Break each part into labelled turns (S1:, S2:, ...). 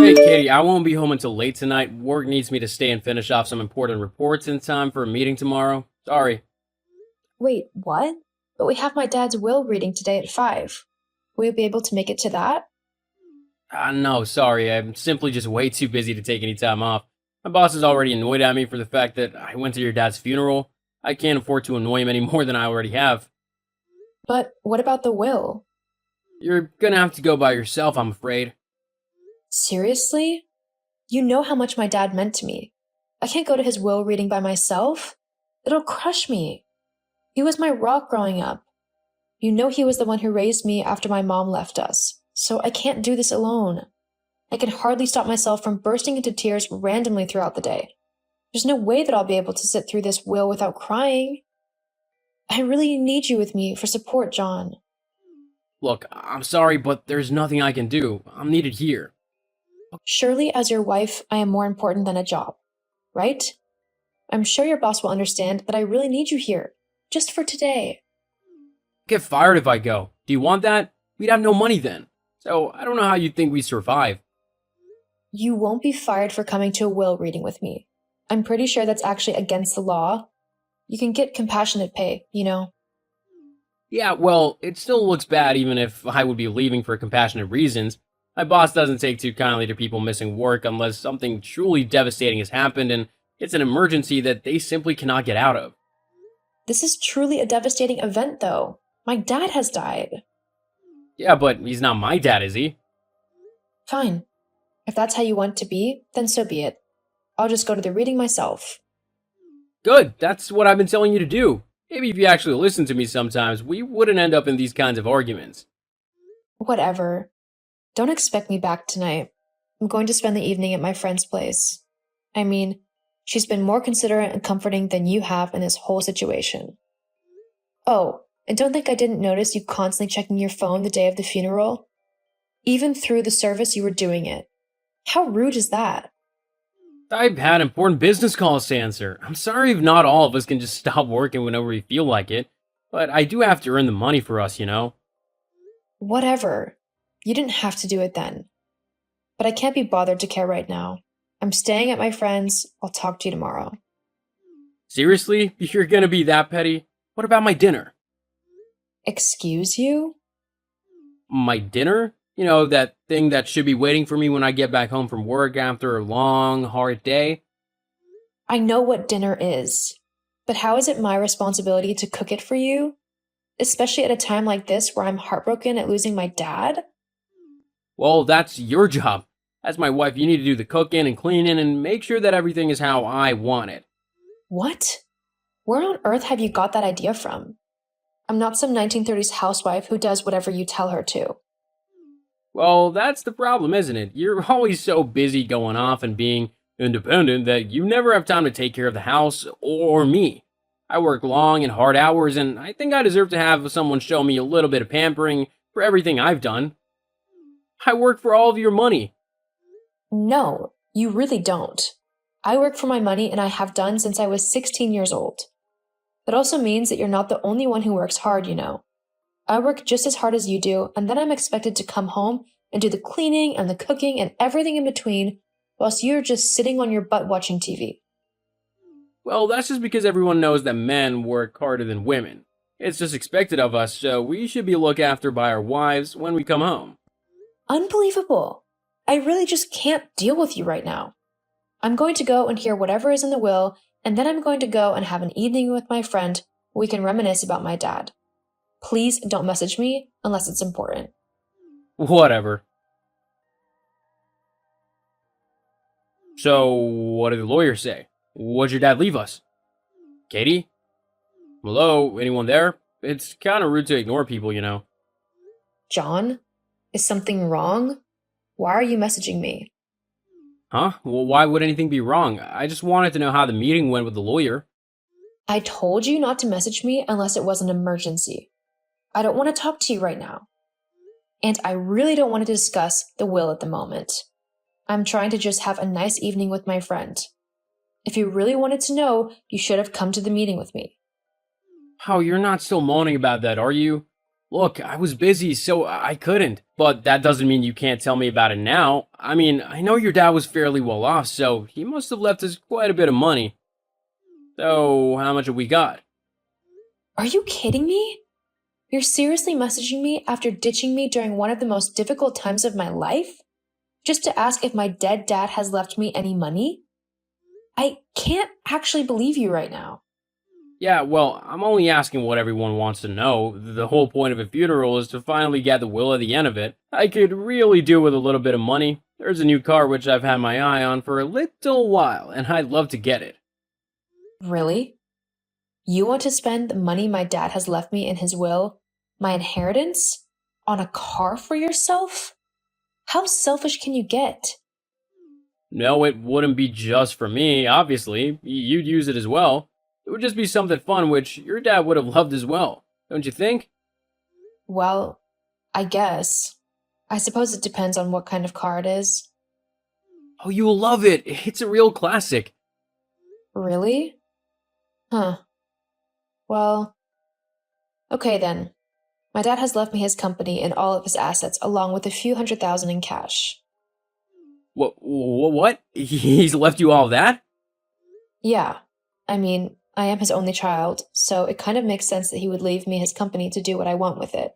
S1: Hey, Katie, I won't be home until late tonight. Work needs me to stay and finish off some important reports in time for a meeting tomorrow. Sorry.
S2: Wait, what? But we have my dad's will reading today at 5. Will you be able to make it to that?
S1: No, sorry. I'm simply just way too busy to take any time off. My boss is already annoyed at me for the fact that I went to your dad's funeral. I can't afford to annoy him any more than I already have.
S2: But what about the will?
S1: You're gonna have to go by yourself, I'm afraid.
S2: Seriously? You know how much my dad meant to me. I can't go to his will reading by myself. It'll crush me. He was my rock growing up. You know he was the one who raised me after my mom left us, so I can't do this alone. I can hardly stop myself from bursting into tears randomly throughout the day. There's no way that I'll be able to sit through this will without crying. I really need you with me for support, John.
S1: Look, I'm sorry, but there's nothing I can do. I'm needed here.
S2: Surely, as your wife, I am more important than a job, right? I'm sure your boss will understand that I really need you here, just for today.
S1: Get fired if I go. Do you want that? We'd have no money then. So I don't know how you think we survive.
S2: You won't be fired for coming to a will reading with me. I'm pretty sure that's actually against the law. You can get compassionate pay, you know.
S1: Yeah, well, it still looks bad even if I would be leaving for compassionate reasons. My boss doesn't take too kindly to people missing work unless something truly devastating has happened and it's an emergency that they simply cannot get out of.
S2: This is truly a devastating event, though. My dad has died.
S1: Yeah, but he's not my dad, is he?
S2: Fine. If that's how you want to be, then so be it. I'll just go to the reading myself.
S1: Good, that's what I've been telling you to do. Maybe if you actually listened to me sometimes, we wouldn't end up in these kinds of arguments.
S2: Whatever. Don't expect me back tonight. I'm going to spend the evening at my friend's place. I mean, she's been more considerate and comforting than you have in this whole situation. Oh, and don't think I didn't notice you constantly checking your phone the day of the funeral. Even through the service, you were doing it. How rude is that?
S1: I've had important business calls to answer. I'm sorry if not all of us can just stop working whenever we feel like it, but I do have to earn the money for us, you know?
S2: Whatever. You didn't have to do it then. But I can't be bothered to care right now. I'm staying at my friend's. I'll talk to you tomorrow.
S1: Seriously? You're gonna be that petty? What about my dinner?
S2: Excuse you?
S1: My dinner? You know, that thing that should be waiting for me when I get back home from work after a long, hard day?
S2: I know what dinner is. But how is it my responsibility to cook it for you? Especially at a time like this where I'm heartbroken at losing my dad?
S1: Well, that's your job. As my wife, you need to do the cooking and cleaning and make sure that everything is how I want it.
S2: What? Where on earth have you got that idea from? I'm not some 1930s housewife who does whatever you tell her to.
S1: Well, that's the problem, isn't it? You're always so busy going off and being independent that you never have time to take care of the house or me. I work long and hard hours, and I think I deserve to have someone show me a little bit of pampering for everything I've done. I work for all of your money.
S2: No, you really don't. I work for my money and I have done since I was 16 years old. That also means that you're not the only one who works hard, you know. I work just as hard as you do, and then I'm expected to come home and do the cleaning and the cooking and everything in between, whilst you're just sitting on your butt watching TV.
S1: Well, that's just because everyone knows that men work harder than women. It's just expected of us, so we should be looked after by our wives when we come home.
S2: Unbelievable. I really just can't deal with you right now. I'm going to go and hear whatever is in the will, and then I'm going to go and have an evening with my friend where we can reminisce about my dad. Please don't message me unless it's important.
S1: Whatever. So, what did the lawyer say? What'd your dad leave us? Katie? Hello? Anyone there? It's kind of rude to ignore people, you know.
S2: John, is something wrong? Why are you messaging me?
S1: Huh? Well, why would anything be wrong? I just wanted to know how the meeting went with the lawyer.
S2: I told you not to message me unless it was an emergency. I don't want to talk to you right now. And I really don't want to discuss the will at the moment. I'm trying to just have a nice evening with my friend. If you really wanted to know, you should have come to the meeting with me.
S1: Oh, you're not still moaning about that, are you? Look, I was busy, so I couldn't. But that doesn't mean you can't tell me about it now. I mean, I know your dad was fairly well off, so he must have left us quite a bit of money. So, how much have we got?
S2: Are you kidding me? You're seriously messaging me after ditching me during one of the most difficult times of my life? Just to ask if my dead dad has left me any money? I can't actually believe you right now.
S1: Yeah, well, I'm only asking what everyone wants to know. The whole point of a funeral is to finally get the will at the end of it. I could really do with a little bit of money. There's a new car which I've had my eye on for a little while, and I'd love to get it.
S2: Really? You want to spend the money my dad has left me in his will, my inheritance, on a car for yourself? How selfish can you get?
S1: No, it wouldn't be just for me, obviously. You'd use it as well. It would just be something fun which your dad would have loved as well, don't you think?
S2: Well, I guess. I suppose it depends on what kind of car it is.
S1: Oh, you'll love it. It's a real classic.
S2: Really? Huh. Well, okay then. My dad has left me his company and all of his assets, along with a few $100,000 in cash.
S1: What? He's left you all that?
S2: Yeah. I mean, I am his only child, so it kind of makes sense that he would leave me his company to do what I want with it.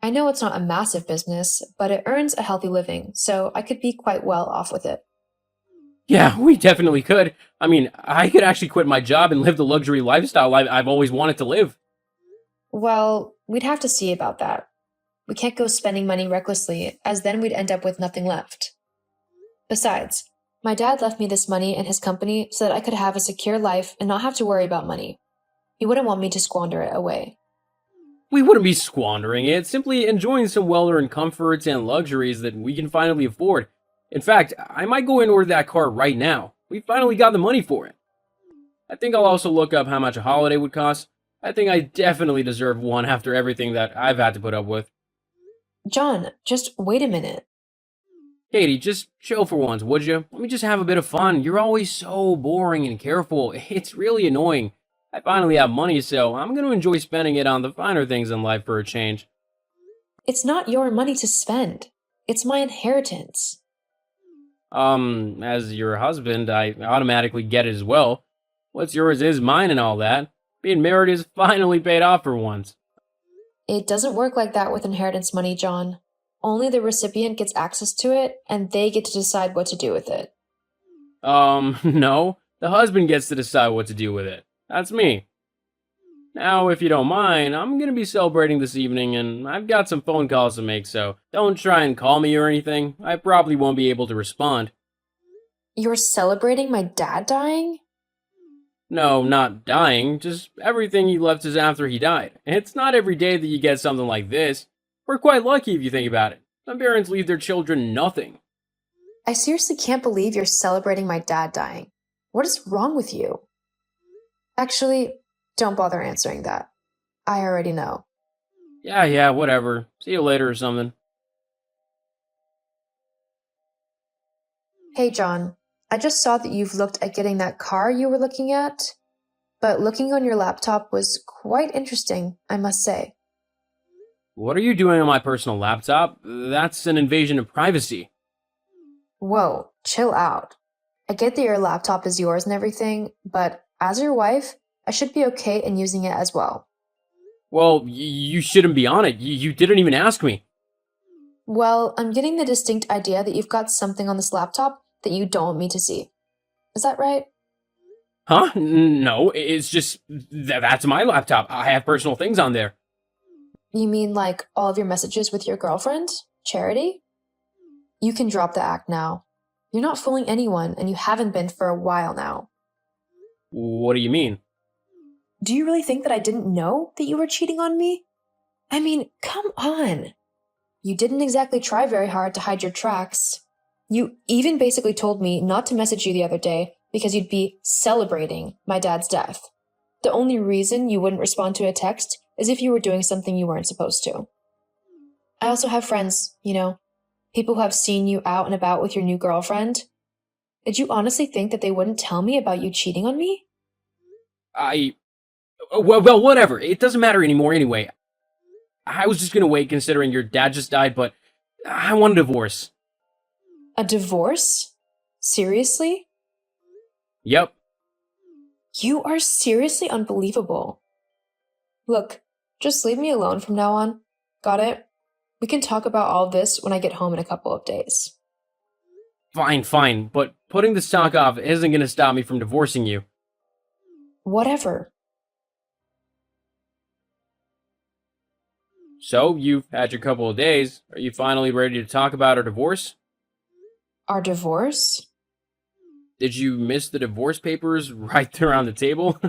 S2: I know it's not a massive business, but it earns a healthy living, so I could be quite well off with it.
S1: Yeah, we definitely could. I mean, I could actually quit my job and live the luxury lifestyle I've always wanted to live.
S2: Well, we'd have to see about that. We can't go spending money recklessly, as then we'd end up with nothing left. Besides, my dad left me this money and his company so that I could have a secure life and not have to worry about money. He wouldn't want me to squander it away.
S1: We wouldn't be squandering it, simply enjoying some well-earned comforts and luxuries that we can finally afford. In fact, I might go and order that car right now. We finally got the money for it. I think I'll also look up how much a holiday would cost. I think I definitely deserve one after everything that I've had to put up with.
S2: John, just wait a minute.
S1: Katie, just chill for once, would you? Let me just have a bit of fun. You're always so boring and careful. It's really annoying. I finally have money, so I'm going to enjoy spending it on the finer things in life for a change.
S2: It's not your money to spend. It's my inheritance.
S1: As your husband, I automatically get it as well. What's yours is mine and all that. Being married is finally paid off for once.
S2: It doesn't work like that with inheritance money, John. Only the recipient gets access to it, and they get to decide what to do with it.
S1: No. The husband gets to decide what to do with it. That's me. Now, if you don't mind, I'm gonna be celebrating this evening, and I've got some phone calls to make, so don't try and call me or anything. I probably won't be able to respond.
S2: You're celebrating my dad dying?
S1: No, not dying, just everything he left us after he died. It's not every day that you get something like this. We're quite lucky if you think about it. Some parents leave their children nothing.
S2: I seriously can't believe you're celebrating my dad dying. What is wrong with you? Actually, don't bother answering that. I already know.
S1: Yeah, whatever. See you later or something.
S2: Hey, John. I just saw that you've looked at getting that car you were looking at, but looking on your laptop was quite interesting, I must say.
S1: What are you doing on my personal laptop? That's an invasion of privacy.
S2: Whoa, chill out. I get that your laptop is yours and everything, but as your wife, I should be okay in using it as well.
S1: Well, you shouldn't be on it. You didn't even ask me.
S2: Well, I'm getting the distinct idea that you've got something on this laptop that you don't want me to see. Is that right?
S1: Huh? No, it's just that's my laptop. I have personal things on there.
S2: You mean like all of your messages with your girlfriend, Charity? You can drop the act now. You're not fooling anyone, and you haven't been for a while now.
S1: What do you mean?
S2: Do you really think that I didn't know that you were cheating on me? I mean, come on. You didn't exactly try very hard to hide your tracks. You even basically told me not to message you the other day because you'd be celebrating my dad's death. The only reason you wouldn't respond to a text is if you were doing something you weren't supposed to. I also have friends, people who have seen you out and about with your new girlfriend. Did you honestly think that they wouldn't tell me about you cheating on me?
S1: Well, whatever. It doesn't matter anymore anyway. I was just gonna wait considering your dad just died, but I want a divorce.
S2: A divorce? Seriously?
S1: Yep.
S2: You are seriously unbelievable. Look, just leave me alone from now on. Got it? We can talk about all this when I get home in a couple of days.
S1: Fine, fine, but putting this talk off isn't gonna stop me from divorcing you.
S2: Whatever.
S1: So, you've had your couple of days. Are you finally ready to talk about our divorce?
S2: Our divorce?
S1: Did you miss the divorce papers right there on the table?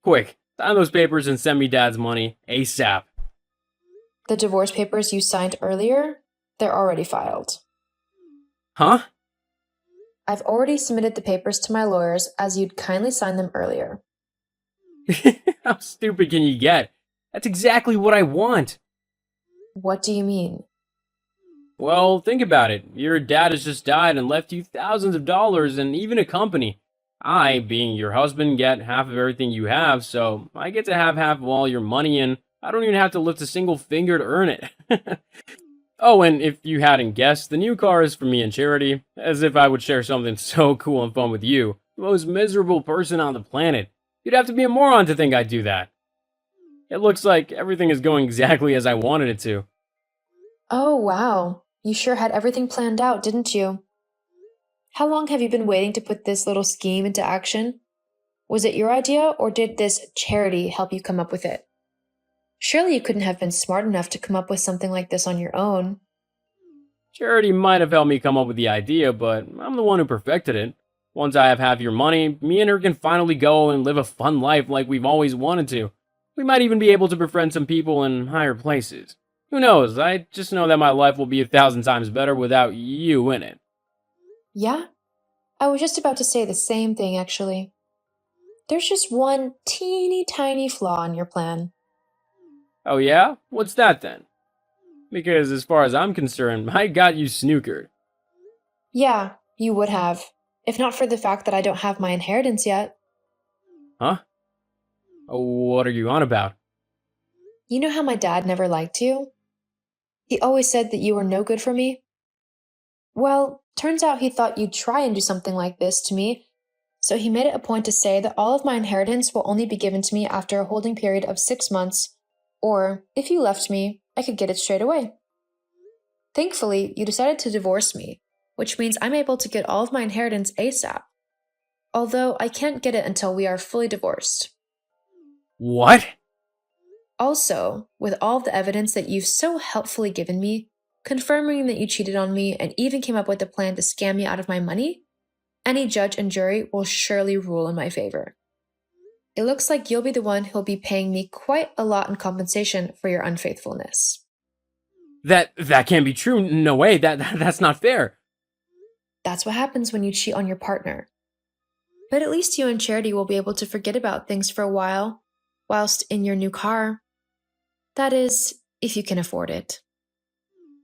S1: Quick, sign those papers and send me dad's money ASAP.
S2: The divorce papers you signed earlier? They're already filed.
S1: Huh?
S2: I've already submitted the papers to my lawyers as you'd kindly signed them earlier.
S1: How stupid can you get? That's exactly what I want.
S2: What do you mean?
S1: Well, think about it. Your dad has just died and left you thousands of dollars and even a company. I, being your husband, get half of everything you have, so I get to have half of all your money and I don't even have to lift a single finger to earn it. Oh, and if you hadn't guessed, the new car is for me and Charity, as if I would share something so cool and fun with you, the most miserable person on the planet. You'd have to be a moron to think I'd do that. It looks like everything is going exactly as I wanted it to.
S2: Oh, wow. You sure had everything planned out, didn't you? How long have you been waiting to put this little scheme into action? Was it your idea, or did this Charity help you come up with it? Surely you couldn't have been smart enough to come up with something like this on your own.
S1: Charity might have helped me come up with the idea, but I'm the one who perfected it. Once I have half your money, me and her can finally go and live a fun life like we've always wanted to. We might even be able to befriend some people in higher places. Who knows? I just know that my life will be 1,000 times better without you in it.
S2: Yeah? I was just about to say the same thing, actually. There's just one teeny tiny flaw in your plan.
S1: Oh yeah? What's that then? Because as far as I'm concerned, I got you snookered.
S2: Yeah, you would have, if not for the fact that I don't have my inheritance yet.
S1: Huh? What are you on about?
S2: You know how my dad never liked you? He always said that you were no good for me. Well, turns out he thought you'd try and do something like this to me, so he made it a point to say that all of my inheritance will only be given to me after a holding period of 6 months, or if you left me, I could get it straight away. Thankfully, you decided to divorce me, which means I'm able to get all of my inheritance ASAP. Although I can't get it until we are fully divorced.
S1: What?
S2: Also, with all of the evidence that you've so helpfully given me, confirming that you cheated on me and even came up with a plan to scam me out of my money, any judge and jury will surely rule in my favor. It looks like you'll be the one who'll be paying me quite a lot in compensation for your unfaithfulness.
S1: That can't be true. No way. That's not fair.
S2: That's what happens when you cheat on your partner. But at least you and Charity will be able to forget about things for a while, whilst in your new car. That is, if you can afford it.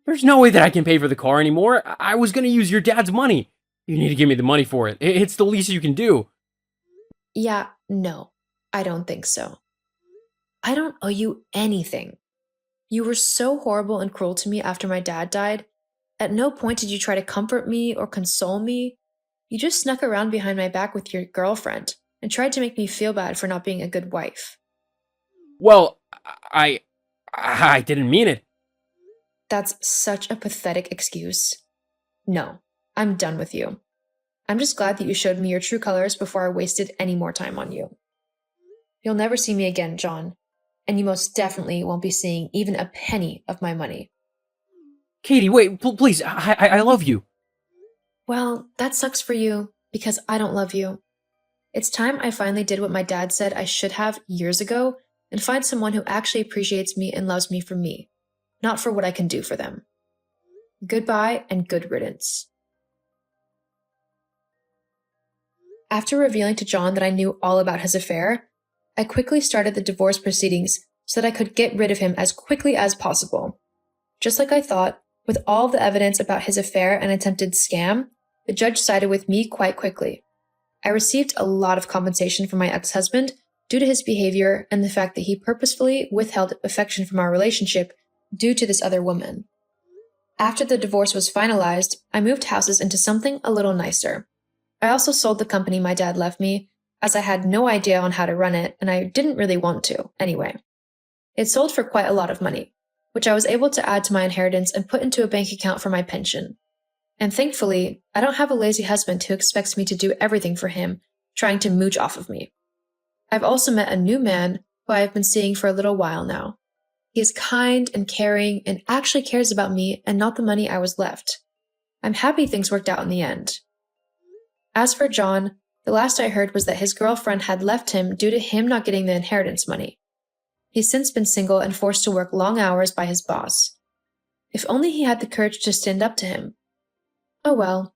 S1: There's no way that I can pay for the car anymore. I was gonna use your dad's money. You need to give me the money for it. It's the least you can do.
S2: Yeah, no, I don't think so. I don't owe you anything. You were so horrible and cruel to me after my dad died. At no point did you try to comfort me or console me. You just snuck around behind my back with your girlfriend and tried to make me feel bad for not being a good wife.
S1: Well, I didn't mean it.
S2: That's such a pathetic excuse. No, I'm done with you. I'm just glad that you showed me your true colors before I wasted any more time on you. You'll never see me again, John, and you most definitely won't be seeing even a penny of my money.
S1: Katie, wait, please. I love you.
S2: Well, that sucks for you, because I don't love you. It's time I finally did what my dad said I should have years ago and find someone who actually appreciates me and loves me for me, not for what I can do for them. Goodbye and good riddance. After revealing to John that I knew all about his affair, I quickly started the divorce proceedings so that I could get rid of him as quickly as possible. Just like I thought, with all of the evidence about his affair and attempted scam, the judge sided with me quite quickly. I received a lot of compensation from my ex-husband, due to his behavior and the fact that he purposefully withheld affection from our relationship due to this other woman. After the divorce was finalized, I moved houses into something a little nicer. I also sold the company my dad left me, as I had no idea on how to run it, and I didn't really want to, anyway. It sold for quite a lot of money, which I was able to add to my inheritance and put into a bank account for my pension. And thankfully, I don't have a lazy husband who expects me to do everything for him, trying to mooch off of me. I've also met a new man who I have been seeing for a little while now. He is kind and caring and actually cares about me and not the money I was left. I'm happy things worked out in the end. As for John, the last I heard was that his girlfriend had left him due to him not getting the inheritance money. He's since been single and forced to work long hours by his boss. If only he had the courage to stand up to him. Oh well,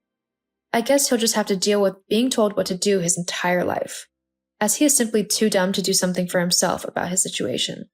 S2: I guess he'll just have to deal with being told what to do his entire life, as he is simply too dumb to do something for himself about his situation.